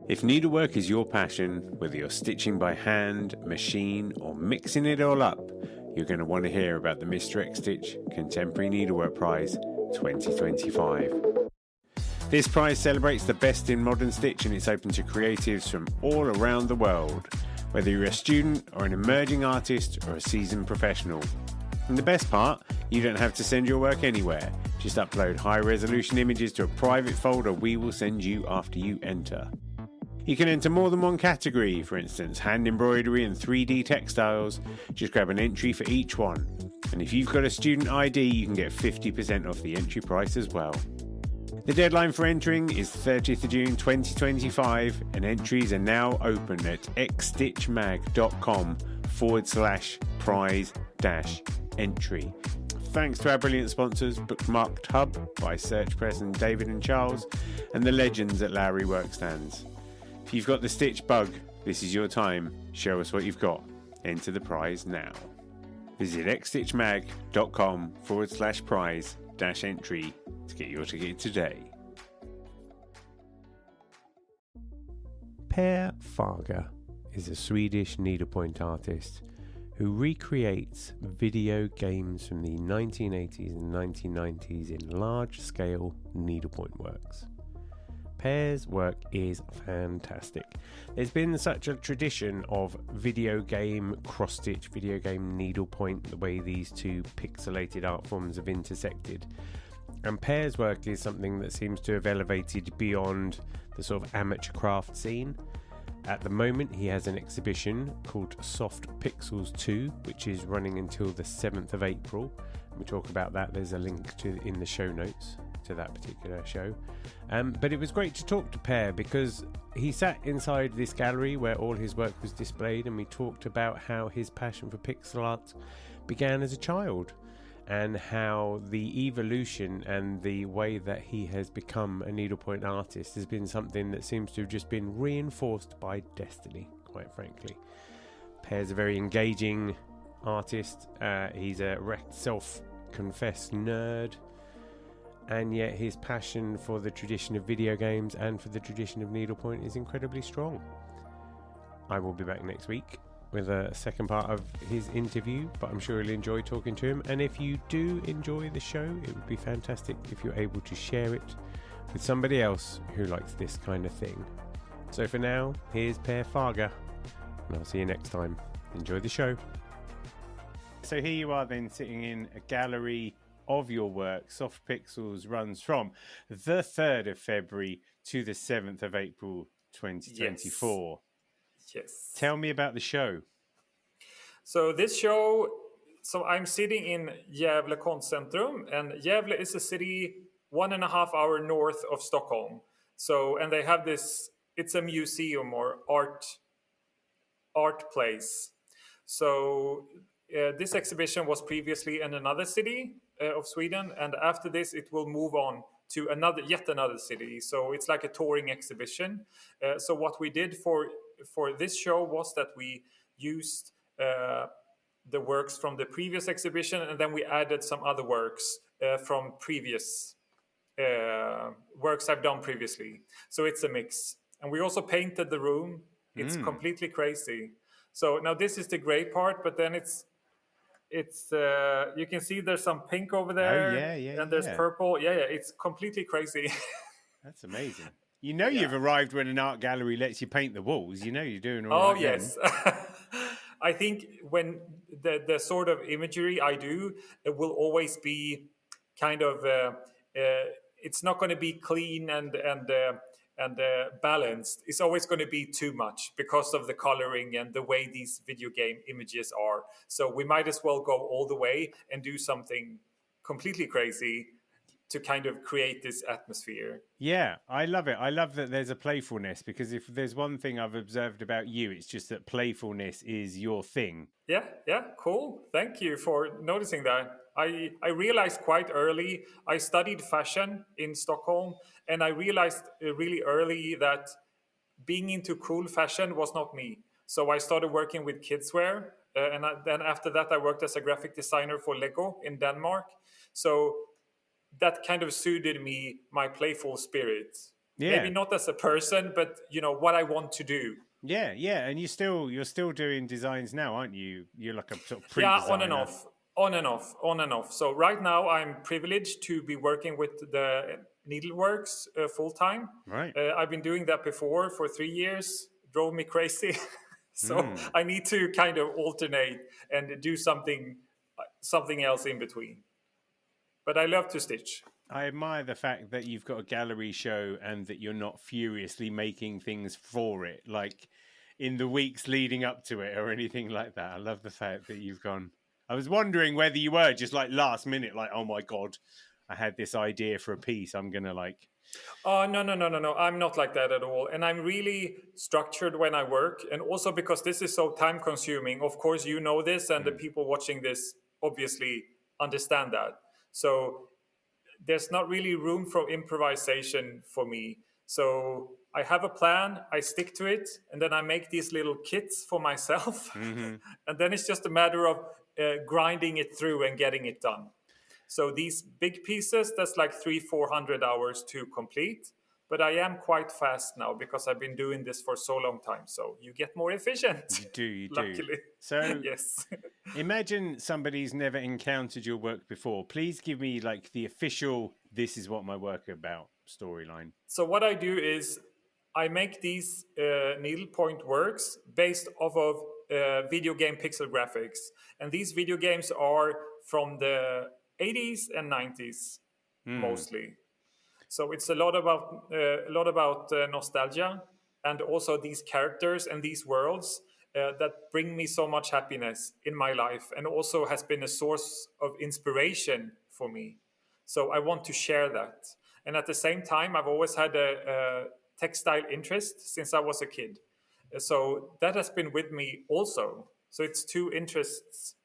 If needlework is your passion, whether you're stitching by hand, machine, or mixing it all up, you're going to want to hear about the Mr. X Stitch Contemporary Needlework Prize 2025. This prize celebrates the best in modern stitch, and it's open to creatives from all around the world, whether you're a student or an emerging artist or a seasoned professional. And the best part, you don't have to send your work anywhere. Just upload high-resolution images to a private folder we will send you after you enter. You can enter more than one category, for instance, hand embroidery and 3D textiles. Just grab an entry for each one. And if you've got a student ID, you can get 50% off the entry price as well. The deadline for entering is 30th of June 2025, and entries are now open at xstitchmag.com/prize-entry. Thanks to our brilliant sponsors, Bookmarked Hub by Search Press and David and Charles, and the legends at Lowry Workstands. If you've got the stitch bug, this is your time. Show us what you've got. Enter the prize now. Visit xstitchmag.com/prize-entry to get your ticket today. Per Fhager is a Swedish needlepoint artist who recreates video games from the 1980s and 1990s in large-scale needlepoint works. Per's work is fantastic. There's been such a tradition of video game cross-stitch, video game needlepoint, the way these two pixelated art forms have intersected. And Per's work is something that seems to have elevated beyond the sort of amateur craft scene. At the moment, he has an exhibition called SoftPixels II, which is running until the 7th of April. We talk about that. There's a link in the show notes to that particular show. But it was great to talk to Per because he sat inside this gallery where all his work was displayed, and we talked about how his passion for pixel art began as a child and how the evolution and the way that he has become a needlepoint artist has been something that seems to have just been reinforced by destiny, quite frankly. Per's a very engaging artist. He's a self-confessed nerd, and yet his passion for the tradition of video games and for the tradition of needlepoint is incredibly strong. I will be back next week with a second part of his interview, but I'm sure you'll enjoy talking to him. And if you do enjoy the show, it would be fantastic if you're able to share it with somebody else who likes this kind of thing. So for now, here's Per Fhager, and I'll see you next time. Enjoy the show. So here you are then, sitting in a gallery of your work. SoftPixels runs from the 3rd of February to the 7th of April 2024. Yes. Tell me about the show. So this show, I'm sitting in Gävle Konstcentrum, and Gävle is a city 1.5 hours north of Stockholm. So, and they have this, it's a museum or art place. So this exhibition was previously in another city of Sweden, and after this it will move on to yet another city. So it's like a touring exhibition. So what we did for this show was that we used the works from the previous exhibition, and then we added some other works from previous works I've done previously. So it's a mix. And we also painted the room. It's completely crazy. So now this is the gray part, but then it's you can see there's some pink over there. Oh, yeah, and there's purple. Yeah, it's completely crazy. That's amazing. You know, you've arrived when an art gallery lets you paint the walls. You know you're doing all right. Oh, yes. I think when the sort of imagery I do, it will always be kind of, it's not going to be clean and balanced. It's always going to be too much because of the coloring and the way these video game images are. So we might as well go all the way and do something completely crazy to kind of create this atmosphere. Yeah, I love it. I love that there's a playfulness, because if there's one thing I've observed about you, it's just that playfulness is your thing. Yeah, cool. Thank you for noticing that. I realized quite early, I studied fashion in Stockholm, and I realized really early that being into cool fashion was not me. So I started working with kidswear, and then after that I worked as a graphic designer for Lego in Denmark. So that kind of suited me, my playful spirit. Maybe Yeah. not as a person, but what I want to do. Yeah, yeah, and you're still doing designs now, aren't you? You're like a sort of print Yeah, on and designer. off, on and off, on and off. So right now I'm privileged to be working with the Needleworks full time. Right. I've been doing that before for 3 years. Drove me crazy. So Mm. I need to kind of alternate and do something else in between. But I love to stitch. I admire the fact that you've got a gallery show and that you're not furiously making things for it, like in the weeks leading up to it or anything like that. I love the fact that you've gone. I was wondering whether you were just like last minute, like, oh my God, I had this idea for a piece. I'm going to like. Oh, no, no, no, no, no. I'm not like that at all. And I'm really structured when I work. And also because this is so time consuming. Of course, you know this, and the people watching this obviously understand that. So there's not really room for improvisation for me. So I have a plan, I stick to it, and then I make these little kits for myself. Mm-hmm. And then it's just a matter of grinding it through and getting it done. So these big pieces, that's like 300-400 hours to complete. But I am quite fast now because I've been doing this for so long time. So you get more efficient. You do. Luckily. So yes. imagine somebody's never encountered your work before. Please give me like the official, this is what my work about storyline. So what I do is I make these needlepoint works based off of video game pixel graphics. And these video games are from the 80s and 90s mostly. So it's a lot about nostalgia, and also these characters and these worlds that bring me so much happiness in my life, and also has been a source of inspiration for me. So I want to share that. And at the same time, I've always had a textile interest since I was a kid. So that has been with me also. So it's two interests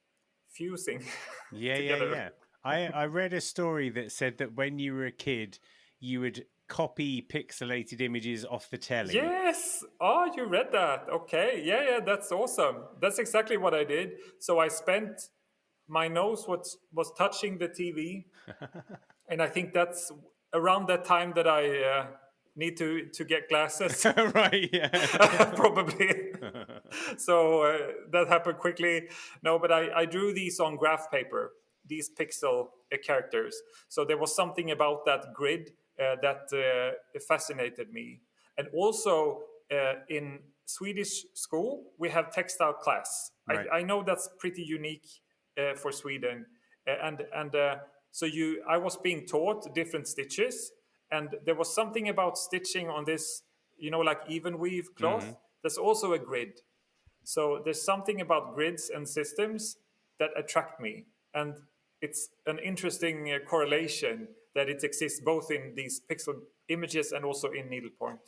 fusing together. Yeah. I read a story that said that when you were a kid, you would copy pixelated images off the telly. Yes. Oh, you read that. Okay. Yeah, that's awesome. That's exactly what I did. So I spent my nose was touching the TV. And I think that's around that time that I need to get glasses. Right, yeah. Probably. So that happened quickly. No, but I drew these on graph paper, these pixel characters. So there was something about that grid that fascinated me. And also in Swedish school, we have textile class. Right. I know that's pretty unique for Sweden. So I was being taught different stitches, and there was something about stitching on this, like even weave cloth. There's also a grid. So there's something about grids and systems that attract me. And it's an interesting correlation that it exists both in these pixel images and also in needlepoint.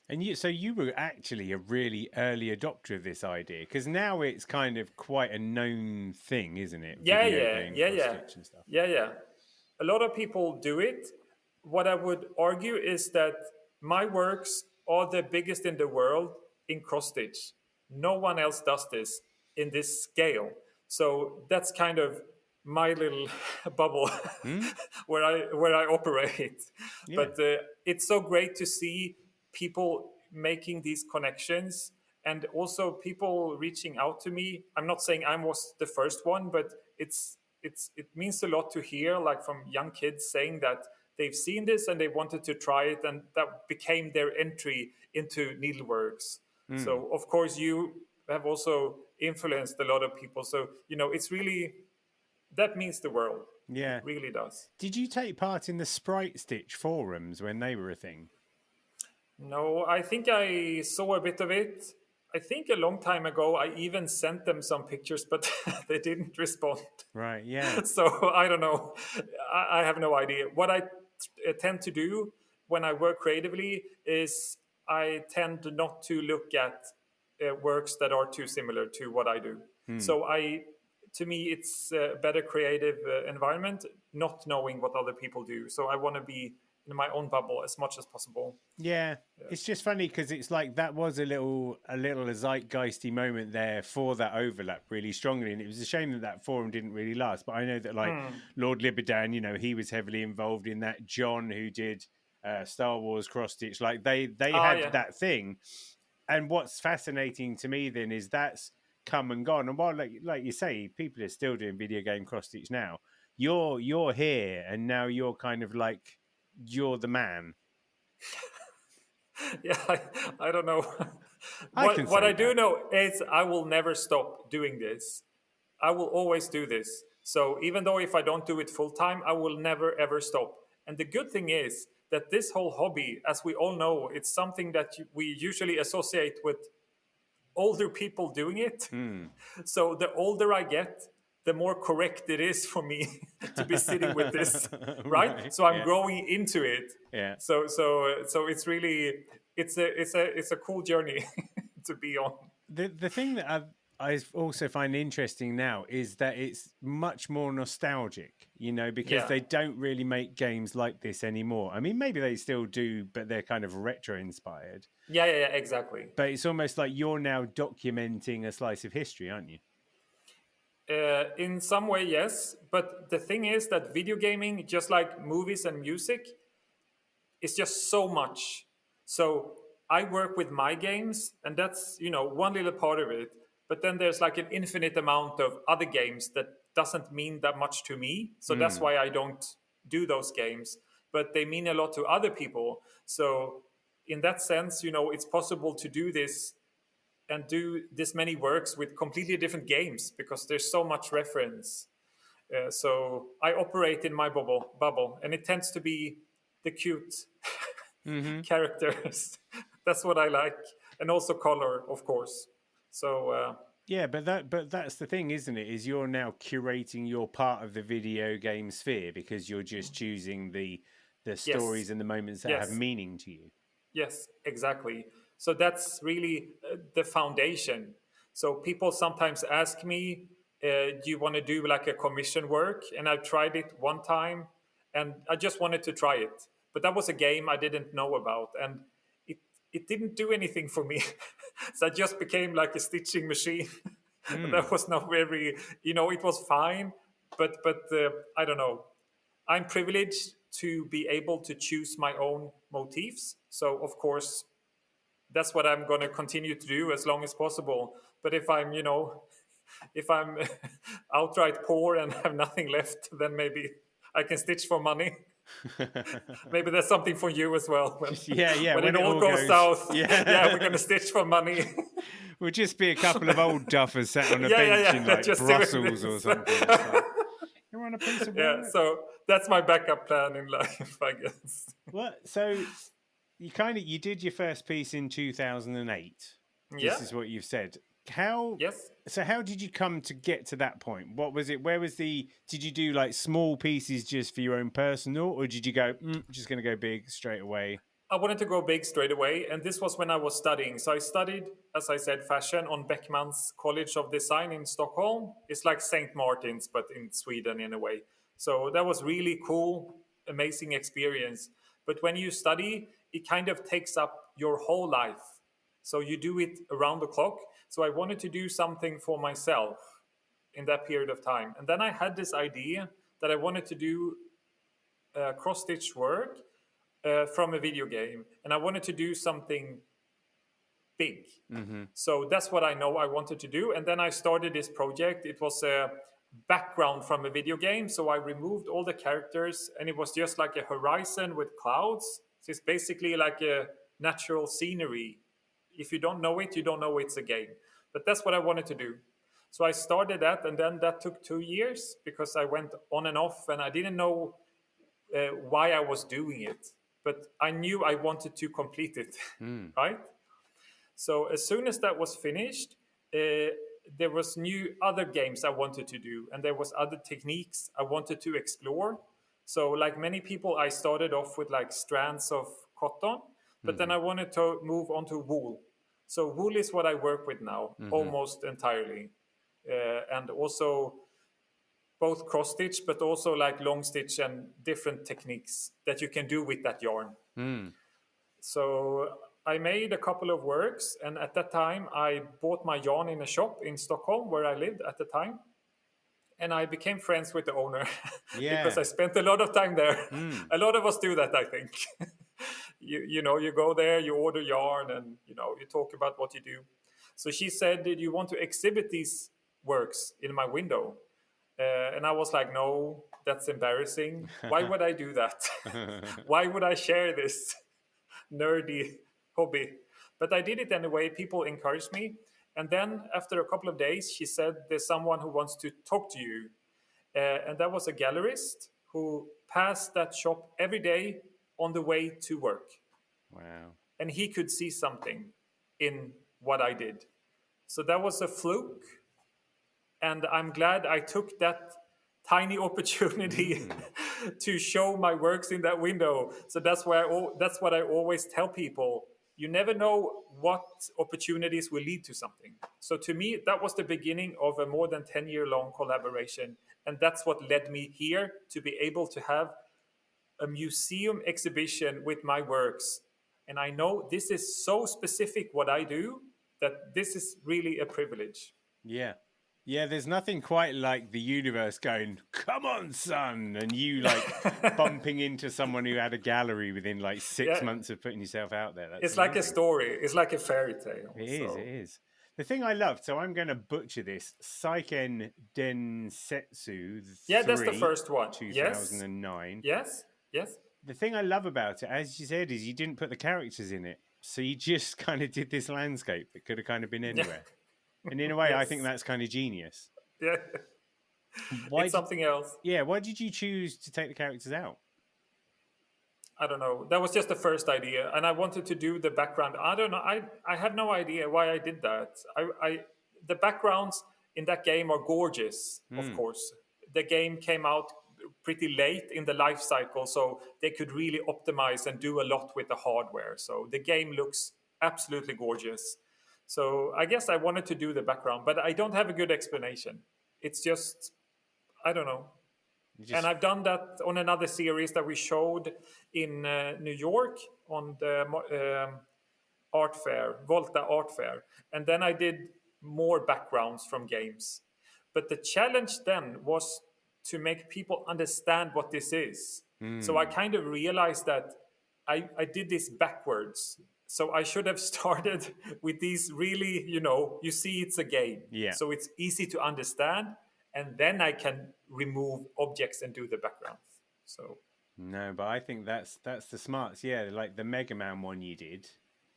And you were actually a really early adopter of this idea, because now it's kind of quite a known thing, isn't it? Yeah. Stitch and stuff. Yeah. A lot of people do it. What I would argue is that my works are the biggest in the world in cross stitch. No one else does this in this scale. So that's kind of my little bubble where I operate. Yeah. But it's so great to see people making these connections, and also people reaching out to me. I'm not saying I was the first one, but it means a lot to hear, like from young kids saying that they've seen this and they wanted to try it, and that became their entry into needleworks. So of course you have also influenced a lot of people. So it's really, that means the world. Yeah, it really does. Did you take part in the Sprite Stitch forums when they were a thing? No, I think I saw a bit of it. I think a long time ago I even sent them some pictures, but they didn't respond. Right, yeah. So I don't know. I have no idea. What I tend to do when I work creatively is I tend not to look at works that are too similar to what I do. So to me, it's a better creative environment, not knowing what other people do. So I want to be in my own bubble as much as possible. Yeah. It's just funny because it's like that was a little zeitgeisty moment there for that overlap really strongly, and it was a shame that forum didn't really last. But I know that Lord Libidan, he was heavily involved in that. John, who did Star Wars cross stitch. Like they Ah, had yeah. that thing. And what's fascinating to me then is that's come and gone. And while like you say, people are still doing video game cross stitch now. You're here, and now you're kind of like you're the man. Yeah, I don't know. I can What say I do that. know is I will never stop doing this. I will always do this. So even though if I don't do it full time, I will never ever stop. And the good thing is that this whole hobby, as we all know, it's something that we usually associate with older people doing it. So the older I get, the more correct it is for me to be sitting with this, right? So I'm growing into it. Yeah. So it's really it's a cool journey to be on. The thing that I also find interesting now is that it's much more nostalgic, because Yeah. they don't really make games like this anymore. I mean, maybe they still do, but they're kind of retro inspired. Yeah, exactly. But it's almost like you're now documenting a slice of history, aren't you? In some way, yes. But the thing is that video gaming, just like movies and music, is just so much. So I work with my games, and that's one little part of it. But then there's like an infinite amount of other games that doesn't mean that much to me. So that's why I don't do those games. But they mean a lot to other people. So in that sense, it's possible to do this and do this many works with completely different games because there's so much reference. So I operate in my bubble, and it tends to be the cute characters. That's what I like, and also color, of course. So yeah, but that's the thing, isn't it? Is you're now curating your part of the video game sphere because you're just choosing the stories and the moments that have meaning to you. Yes, exactly. So that's really the foundation. So people sometimes ask me, do you want to do like a commission work? And I've tried it one time and I just wanted to try it. But that was a game I didn't know about and it didn't do anything for me. So I just became like a stitching machine. That was not very, it was fine. But I don't know. I'm privileged to be able to choose my own motifs. So of course, that's what I'm going to continue to do as long as possible. But if I'm, if I'm outright poor and have nothing left, then maybe I can stitch for money. Maybe that's something for you as well. When it all goes south, we're going to stitch for money. We'll just be a couple of old duffers sat on a bench in like Brussels or something. You want a piece of work? So that's my backup plan in life, I guess. Well, so you did your first piece in 2008. This is what you've said. So how did you come to get to that point? What was it? Did you do like small pieces just for your own personal, or did you go, just going to go big straight away? I wanted to go big straight away. And this was when I was studying. So I studied, as I said, fashion on Beckmans College of Design in Stockholm. It's like St. Martin's, but in Sweden in a way. So that was really cool, amazing experience. But when you study, it kind of takes up your whole life. So you do it around the clock. So I wanted to do something for myself in that period of time. And then I had this idea that I wanted to do cross-stitch work from a video game. And I wanted to do something big. So that's what I know I wanted to do. And then I started this project. It was a background from a video game. So I removed all the characters and it was just like a horizon with clouds. So it's basically like a natural scenery. If you don't know it, you don't know it's a game. But that's what I wanted to do. So I started that, and then that took 2 years because I went on and off, and I didn't know why I was doing it. But I knew I wanted to complete it, right? So as soon as that was finished, there was other games I wanted to do, and there was other techniques I wanted to explore. So like many people, I started off with like strands of cotton, but then I wanted to move on to wool. So wool is what I work with now, almost entirely. And also both cross stitch, but also like long stitch and different techniques that you can do with that yarn. So I made a couple of works, and at that time I bought my yarn in a shop in Stockholm where I lived at the time. And I became friends with the owner because I spent a lot of time there. A lot of us do that, I think. you go there, you order yarn, and you talk about what you do. So she said, did you want to exhibit these works in my window? And I was like, no, that's embarrassing. Why would I do that? Why would I share this nerdy hobby? But I did it anyway. People encouraged me. And then after a couple of days, she said, there's someone who wants to talk to you. And that was a gallerist who passed that shop every day on the way to work. Wow. And he could see something in what I did. So that was a fluke. And I'm glad I took that tiny opportunity to show my works in that window. So that's what I always tell people. You never know what opportunities will lead to something. So to me, that was the beginning of a more than 10-year-long collaboration. And that's what led me here to be able to have a museum exhibition with my works. And I know this is so specific what I do that this is really a privilege. Yeah. Yeah, there's nothing quite like the universe going, come on, son, and you like bumping into someone who had a gallery within like 6 months of putting yourself out there. It's amazing. Like a story. It's like a fairy tale. It is. The thing I love, so I'm going to butcher this, Seiken Densetsu 3. Yeah, that's the first one. 2009. Yes. The thing I love about it, as you said, is you didn't put the characters in it. So you just kind of did this landscape that could have kind of been anywhere. And in a way, I think that's kind of genius. Yeah. It's something else. Yeah. Why did you choose to take the characters out? I don't know. That was just the first idea. And I wanted to do the background. I don't know. I have no idea why I did that. The backgrounds in that game are gorgeous, of course. The game came out pretty late in the life cycle, so they could really optimize and do a lot with the hardware. So the game looks absolutely gorgeous. So I guess I wanted to do the background, but I don't have a good explanation. It's just, I don't know. And I've done that on another series that we showed in New York on the art fair, Volta Art Fair. And then I did more backgrounds from games. But the challenge then was to make people understand what this is. So I kind of realized that I did this backwards. So I should have started with these really, you see it's a game. Yeah. So it's easy to understand. And then I can remove objects and do the backgrounds. So no, but I think that's the smarts. Yeah, like the Mega Man one you did,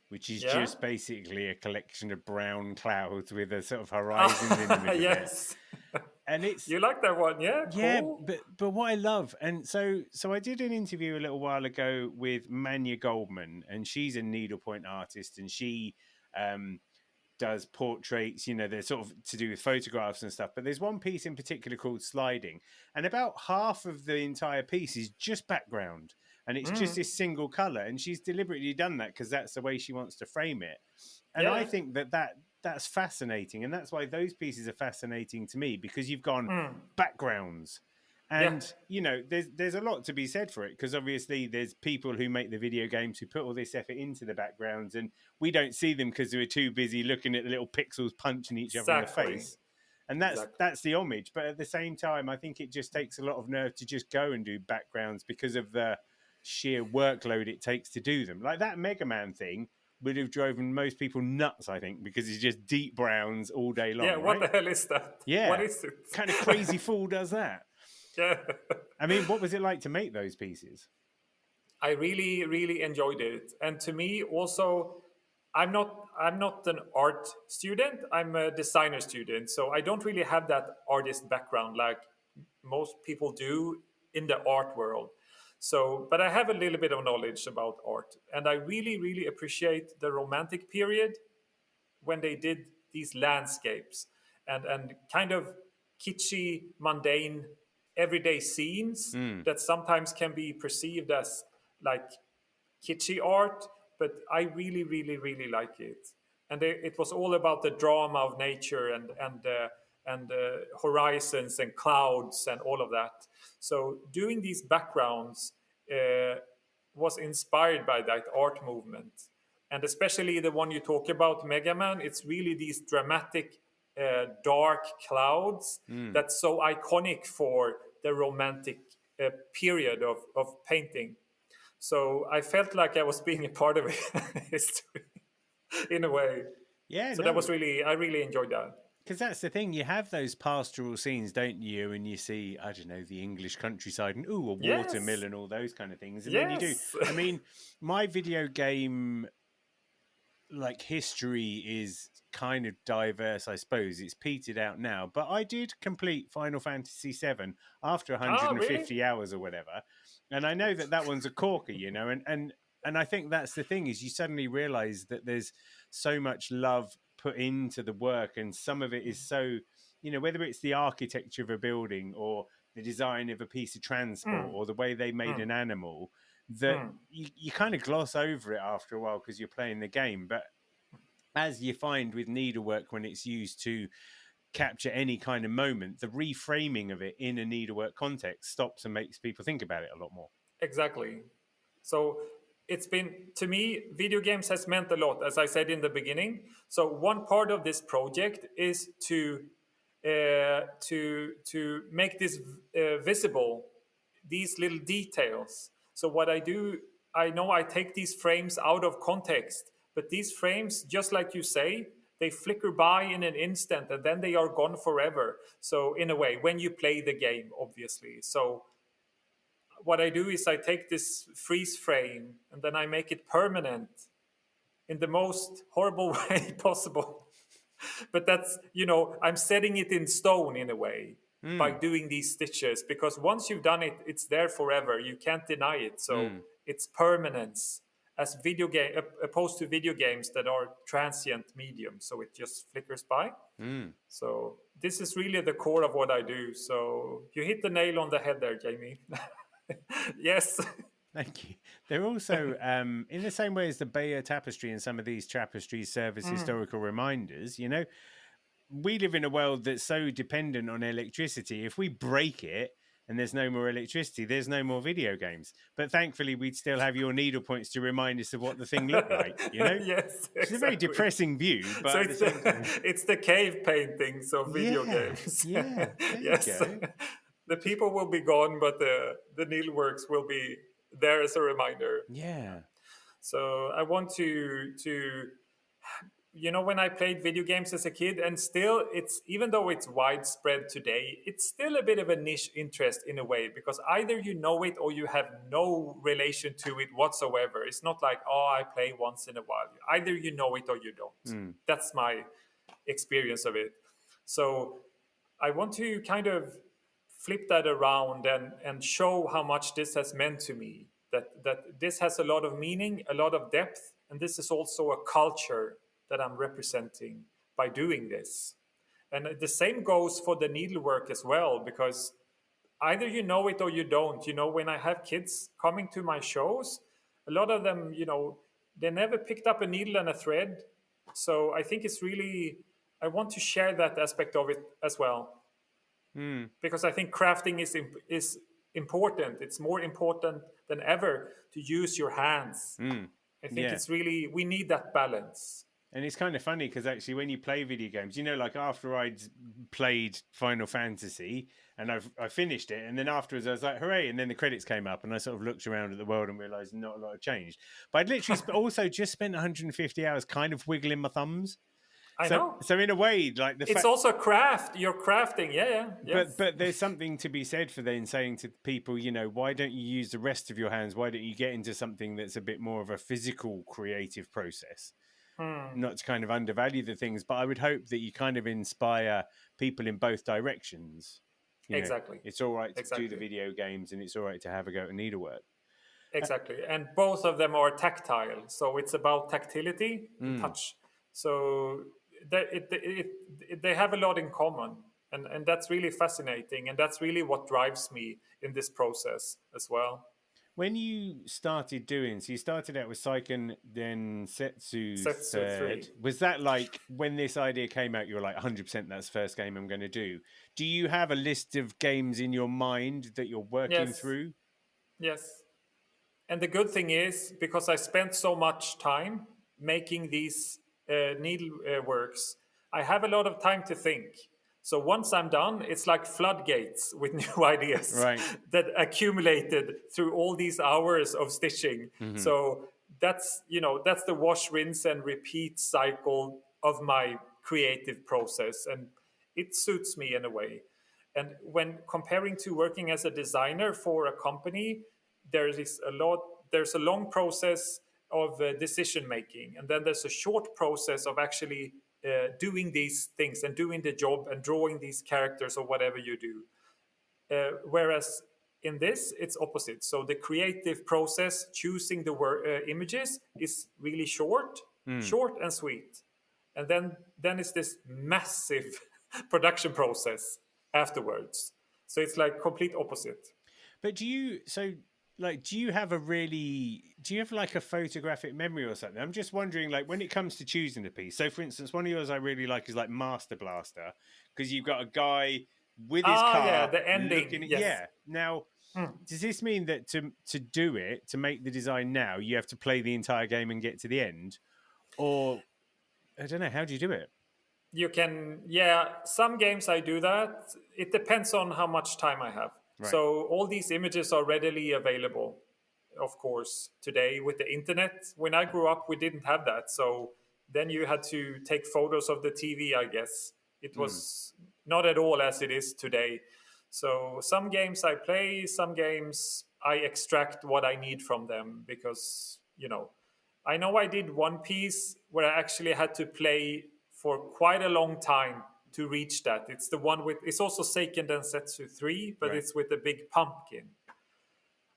which is just basically a collection of brown clouds with a sort of horizons in the middle. Yes. And it's you like that one, yeah? Cool. Yeah, but what I love, and so I did an interview a little while ago with Manya Goldman, and she's a needlepoint artist, and she does portraits, they're sort of to do with photographs and stuff. But there's one piece in particular called Sliding, and about half of the entire piece is just background, and it's just this single color, and she's deliberately done that because that's the way she wants to frame it. And I think that's fascinating, and that's why those pieces are fascinating to me, because you've gone backgrounds. And, there's a lot to be said for it, because obviously there's people who make the video games who put all this effort into the backgrounds, and we don't see them because we're too busy looking at the little pixels punching each other in the face. And that's the homage. But at the same time, I think it just takes a lot of nerve to just go and do backgrounds because of the sheer workload it takes to do them. Like that Mega Man thing would have driven most people nuts, I think, because it's just deep browns all day long. Yeah, what the hell is that? Yeah. What is it? Kind of crazy fool does that. Yeah. I mean, what was it like to make those pieces? I really, really enjoyed it. And to me also, I'm not an art student, I'm a designer student. So I don't really have that artist background like most people do in the art world. So, but I have a little bit of knowledge about art, and I really, really appreciate the Romantic period when they did these landscapes and kind of kitschy, mundane, everyday scenes that sometimes can be perceived as like kitschy art, but I really, really, really like it. And it was all about the drama of nature and horizons and clouds and all of that. So doing these backgrounds was inspired by that art movement. And especially the one you talk about, Mega Man, it's really these dramatic, dark clouds that's so iconic for the Romantic period of painting. So I felt like I was being a part of history in a way. Yeah, So that was no. really, I really enjoyed that. Because that's the thing, you have those pastoral scenes, don't you? And you see, I don't know, the English countryside and, ooh, a Yes, watermill and all those kind of things. And then you do. yes. I mean, my video game like history is kind of diverse, I suppose. It's petered out now, but I did complete Final Fantasy VII after Ah, really? 150 hours or whatever, and I know that that one's a corker, you know, and I think that's the thing is you suddenly realize that there's so much love put into the work, and some of it is so, you know, whether it's the architecture of a building or the design of a piece of transport Mm, or the way they made mm, an animal that mm. you kind of gloss over it after a while because you're playing the game. But as you find with needlework, when it's used to capture any kind of moment, the reframing of it in a needlework context stops and makes people think about it a lot more. Exactly. So it's been, to me, video games has meant a lot, as I said in the beginning. So one part of this project is to make this visible, these little details. So what I do, I know I take these frames out of context, but these frames, just like you say, they flicker by in an instant and then they are gone forever. So in a way, when you play the game, obviously. So what I do is I take this freeze frame and then I make it permanent in the most horrible way possible. But that's, I'm setting it in stone in a way by Mm, doing these stitches, because once you've done it, it's there forever. You can't deny it. So mm, it's permanence, as video game opposed to video games that are transient medium. So it just flickers by. mm. So this is really the core of what I do. So you hit the nail on the head there, Jamie. Yes. Thank you. They're also, in the same way as the Bayeux tapestry and some of these tapestries serve as historical reminders, you know, we live in a world that's so dependent on electricity. If we break it and there's no more electricity, there's no more video games. But thankfully, we'd still have your needle points to remind us of what the thing looked like, you know? Yes, It's a very exactly. depressing view, but So at the same time, it's the cave paintings of video yeah, games. yeah, there you Yes. go. The people will be gone, but the needleworks will be there as a reminder. Yeah. So I want to when I played video games as a kid, and still it's, even though it's widespread today, it's still a bit of a niche interest in a way, because either you know it or you have no relation to it whatsoever. It's not like, oh, I play once in a while. Either you know it or you don't. Mm, That's my experience of it. So I want to kind of flip that around and show how much this has meant to me. That this has a lot of meaning, a lot of depth, and this is also a culture that I'm representing by doing this. And the same goes for the needlework as well, because either you know it or you don't. When I have kids coming to my shows, a lot of them, they never picked up a needle and a thread. So I think it's really, I want to share that aspect of it as well, mm, because I think crafting is important. It's more important than ever to use your hands. mm. I think Yeah. it's really, we need that balance. And it's kind of funny because actually, when you play video games, you know, like after I'd played Final Fantasy and I finished it, and then afterwards I was like, hooray! And then the credits came up, and I sort of looked around at the world and realized not a lot had changed. But I'd literally also just spent 150 hours kind of wiggling my thumbs. I know. So in a way, like the It's fact, also craft. You're crafting. Yeah, yeah. Yes. but there's something to be said for then saying to people, you know, why don't you use the rest of your hands? Why don't you get into something that's a bit more of a physical, creative process? Not to kind of undervalue the things, but I would hope that you kind of inspire people in both directions. You know, Exactly. it's all right to do the Exactly. video games, and it's all right to have a go at needlework. Exactly. And both of them are tactile. So it's about tactility and Mm. touch. So they have a lot in common. And that's really fascinating. And that's really what drives me in this process as well. When you started doing, so you started out with Seiken, then Setsu Setsu 3. third. Was that like when this idea came out, you were like 100% that's the first game I'm going to do? Do you have a list of games in your mind that you're working Yes. through? Yes. And the good thing is, because I spent so much time making these needle works, I have a lot of time to think. So once I'm done, it's like floodgates with new ideas Right. that accumulated through all these hours of stitching. So that's that's the wash, rinse, and repeat cycle of my creative process, and it suits me in a way. And when comparing to working as a designer for a company, there's a long process of decision making, and then there's a short process of actually doing these things and doing the job and drawing these characters or whatever you do. Whereas in this, it's opposite. So the creative process, choosing the images, is really short, short and sweet, and then it's this massive production process afterwards. So it's like complete opposite. But do you have like a photographic memory or something? I'm just wondering, like, when it comes to choosing a piece. So, for instance, one of yours I really like is like Master Blaster, because you've got a guy with his car. Yeah, the ending. Yes. Yeah. Now, does this mean that to do it, to make the design now, you have to play the entire game and get to the end, or I don't know, how do you do it? You can, some games I do that. It depends on how much time I have. Right. So all these images are readily available, of course, today with the internet. When I grew up, we didn't have that. So then you had to take photos of the TV, I guess. It was not at all as it is today. So some games I play, some games I extract what I need from them because, I know I did one piece where I actually had to play for quite a long time to reach that. It's the one it's also Seiken Densetsu 3, but it's with a big pumpkin.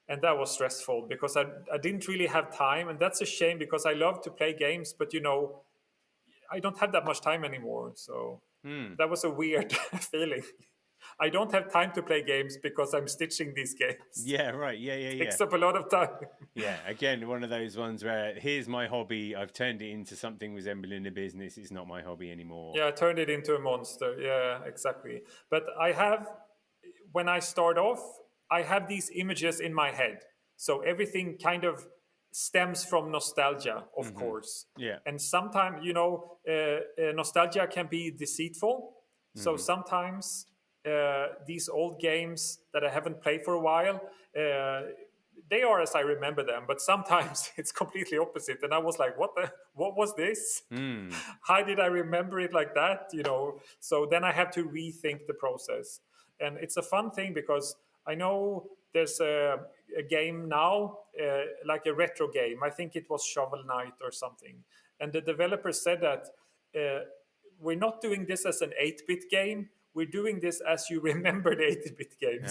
And that was stressful because I didn't really have time. And that's a shame because I love to play games, but I don't have that much time anymore. So that was a weird feeling. I don't have time to play games because I'm stitching these games. Yeah, right. Yeah. It takes up a lot of time. Yeah, again, one of those ones where here's my hobby. I've turned it into something resembling a business. It's not my hobby anymore. Yeah, I turned it into a monster. Yeah, exactly. But when I start off, I have these images in my head. So everything kind of stems from nostalgia, of course. Yeah. And sometimes, nostalgia can be deceitful. So sometimes these old games that I haven't played for a while, they are as I remember them, but sometimes it's completely opposite. And I was like, what was this? How did I remember it like that? So then I have to rethink the process. And it's a fun thing because I know there's a game now, like a retro game. I think it was Shovel Knight or something. And the developer said that we're not doing this as an 8-bit game. We're doing this as you remember the 8-bit games,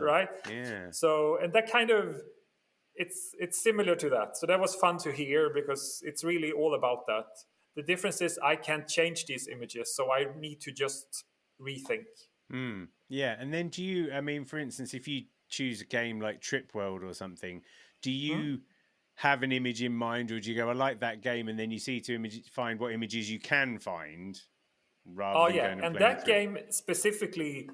right? Yeah. So, and that kind of, it's similar to that. So that was fun to hear because it's really all about that. The difference is I can't change these images, so I need to just rethink. Yeah, and then for instance, if you choose a game like Trip World or something, do you have an image in mind, or do you go, I like that game, and then you see find what images you can find? And that game specifically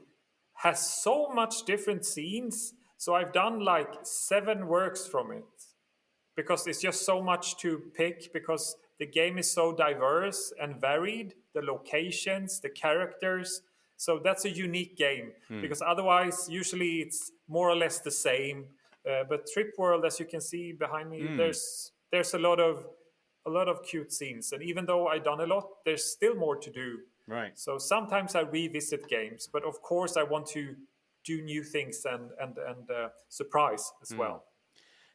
has so much different scenes. So I've done like 7 works from it because it's just so much to pick because the game is so diverse and varied, the locations, the characters. So that's a unique game because otherwise usually it's more or less the same. But Trip World, as you can see behind me, there's a lot of cute scenes. And even though I've done a lot, there's still more to do. Right. So sometimes I revisit games, but of course I want to do new things and surprise as well.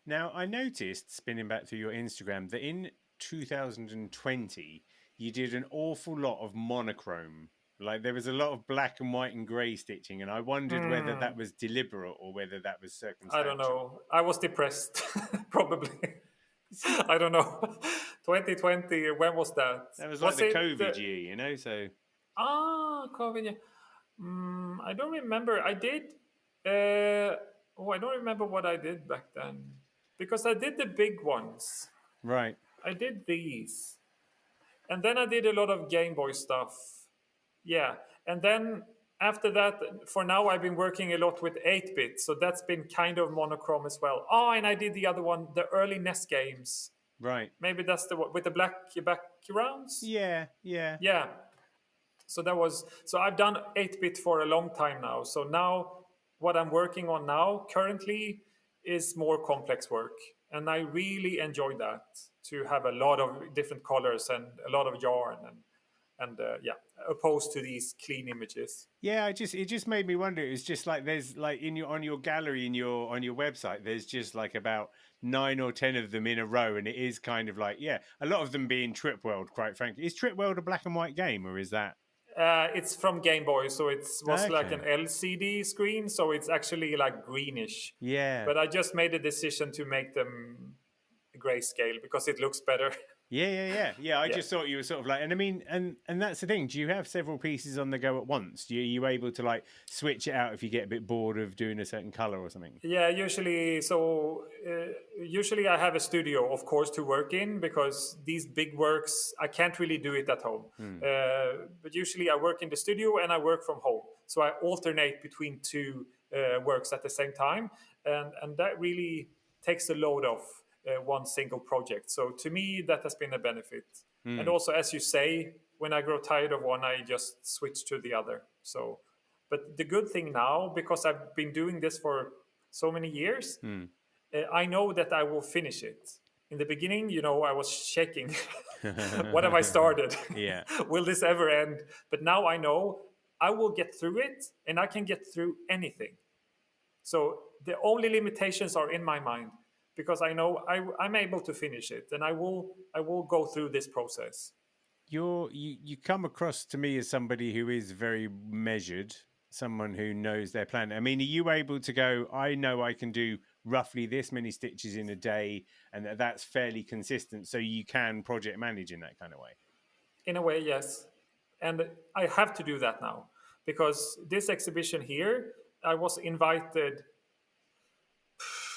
Now, I noticed, spinning back through your Instagram, that in 2020, you did an awful lot of monochrome. Like, there was a lot of black and white and grey stitching, and I wondered whether that was deliberate or whether that was circumstantial. I don't know. I was depressed, probably. I don't know. 2020, when was that? That was like the COVID year, so... COVID year. I don't remember. I did... I don't remember what I did back then. Because I did the big ones. Right. I did these. And then I did a lot of Game Boy stuff. Yeah. And then after that, for now, I've been working a lot with 8-bit. So that's been kind of monochrome as well. And I did the other one, the early NES games. Right. Maybe that's the one with the black backgrounds? Yeah. Yeah. So I've done 8-bit for a long time now. So now what I'm working on now currently is more complex work, and I really enjoy that, to have a lot of different colors and a lot of yarn and yeah, opposed to these clean images. Yeah, it just made me wonder. It was just like there's like on your gallery on your website, there's just like about 9 or 10 of them in a row, and it is kind of like, yeah, a lot of them being Trip World, quite frankly. Is Trip World a black and white game, or is that? It's from Game Boy, so it was like an Okay. LCD screen, so it's actually like greenish. Yeah. But I just made a decision to make them grayscale because it looks better. Yeah. I Yeah. just thought you were sort of like, and I mean, and that's the thing. Do you have several pieces on the go at once? Are you able to like switch it out if you get a bit bored of doing a certain color or something? Yeah, usually. So usually I have a studio, of course, to work in, because these big works I can't really do it at home. But usually I work in the studio and I work from home. So I alternate between two works at the same time, and that really takes the load off one single project. So to me, that has been a benefit. And also, as you say, when I grow tired of one, I just switch to the other. So. But the good thing now, because I've been doing this for so many years, I know that I will finish it. In the beginning, I was shaking. What have I started? Yeah. Will this ever end? But now I know I will get through it, and I can get through anything. So the only limitations are in my mind, because I know I'm able to finish it, and I will go through this process. You come across to me as somebody who is very measured, someone who knows their plan. I mean, are you able to go, I know I can do roughly this many stitches in a day, and that's fairly consistent, so you can project manage in that kind of way? In a way, yes. And I have to do that now, because this exhibition here, I was invited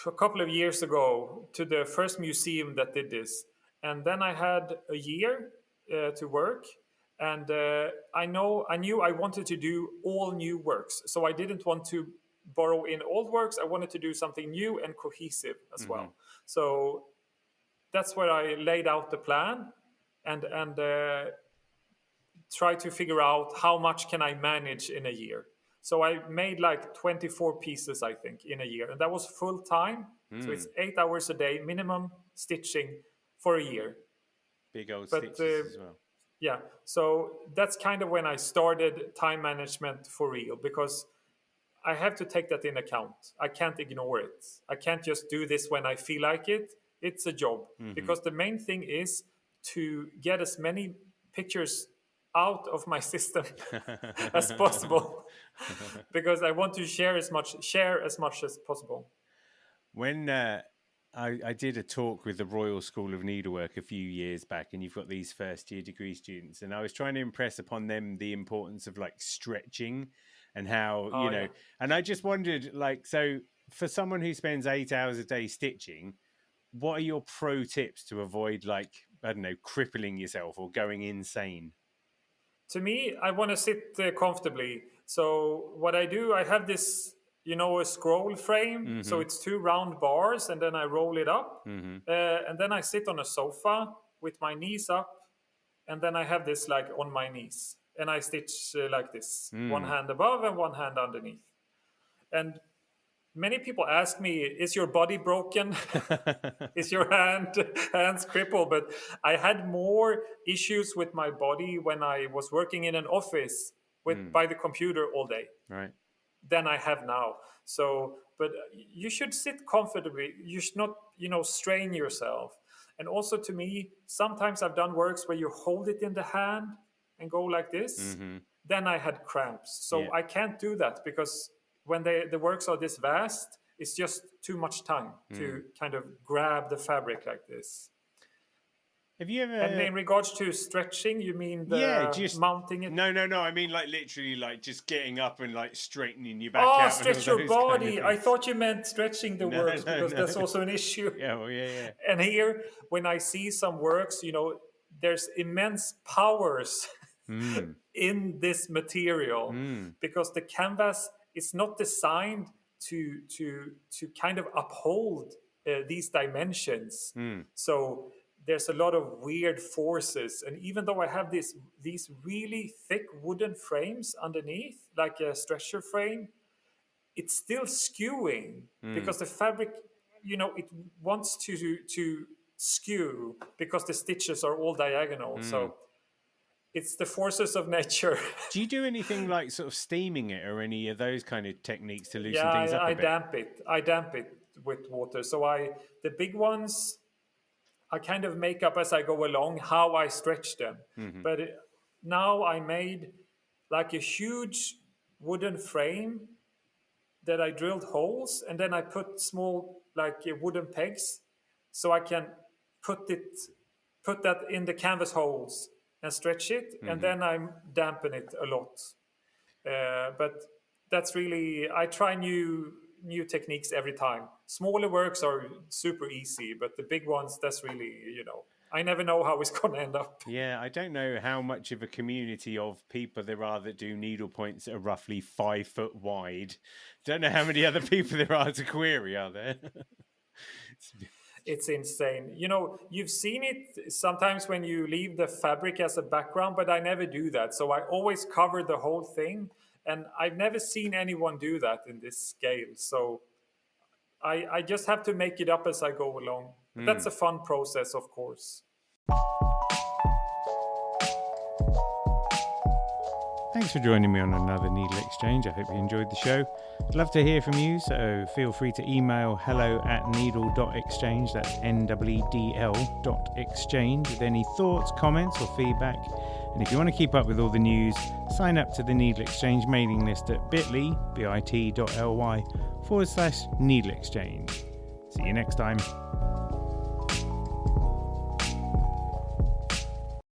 a couple of years ago to the first museum that did this. And then I had a year to work. And I knew I wanted to do all new works. So I didn't want to borrow in old works. I wanted to do something new and cohesive as well. So that's where I laid out the plan and try to figure out how much can I manage in a year. So I made like 24 pieces, I think, in a year. And that was full time. So it's 8 hours a day, minimum stitching for a year. Big old stitches as well. Yeah. So that's kind of when I started time management for real, because I have to take that in account. I can't ignore it. I can't just do this when I feel like it. It's a job. Because the main thing is to get as many pictures out of my system as possible, because I want to share as much as possible. When I did a talk with the Royal School of Needlework a few years back, and you've got these first year degree students, and I was trying to impress upon them the importance of like stretching and how, Yeah. and I just wondered, like, so for someone who spends 8 hours a day stitching, what are your pro tips to avoid, like, I don't know, crippling yourself or going insane? To me, I want to sit comfortably. So what I do, I have this, a scroll frame. So it's 2 round bars, and then I roll it up. And then I sit on a sofa with my knees up, and then I have this like on my knees. And I stitch like this, one hand above and one hand underneath. And many people ask me, is your body broken? Is your hands crippled? But I had more issues with my body when I was working in an office by the computer all day. Right. Than I have now. So, but you should sit comfortably. You should not, strain yourself. And also, to me, sometimes I've done works where you hold it in the hand and go like this. Then I had cramps. So I can't do that, because when the works are this vast, it's just too much time to kind of grab the fabric like this. Have you ever? And in regards to stretching, you mean just mounting it? No. I mean, like, literally, like, just getting up and like straightening your back out. out. Stretch your body. I thought you meant stretching the works, because that's also an issue. Yeah. And here, when I see some works, there's immense powers in this material, because the canvas is not designed to kind of uphold these dimensions. So there's a lot of weird forces. And even though I have these really thick wooden frames underneath, like a stretcher frame, it's still skewing because the fabric, it wants to skew because the stitches are all diagonal. So it's the forces of nature. Do you do anything like sort of steaming it or any of those kind of techniques to loosen Yeah, things up a bit? I damp it with water. So the big ones, I kind of make up as I go along how I stretch them. But now I made like a huge wooden frame that I drilled holes, and then I put small like wooden pegs, so I can put that in the canvas holes and stretch it, and then I dampen it a lot. But that's really, I try new techniques every time. Smaller works are super easy, but the big ones, that's really, I never know how it's going to end up. Yeah, I don't know how much of a community of people there are that do needlepoints that are roughly 5 foot wide. Don't know how many other people there are to query, are there? It's insane. You've seen it sometimes when you leave the fabric as a background, but I never do that. So I always cover the whole thing, and I've never seen anyone do that in this scale. So I just have to make it up as I go along. But that's a fun process, of course. Thanks for joining me on another Needle Exchange. I hope you enjoyed the show. I'd love to hear from you, so feel free to email hello@needle.exchange, that's NEEDL.exchange, with any thoughts, comments or feedback. And if you want to keep up with all the news, sign up to the Needle Exchange mailing list at bit.ly/needleexchange. See you next time.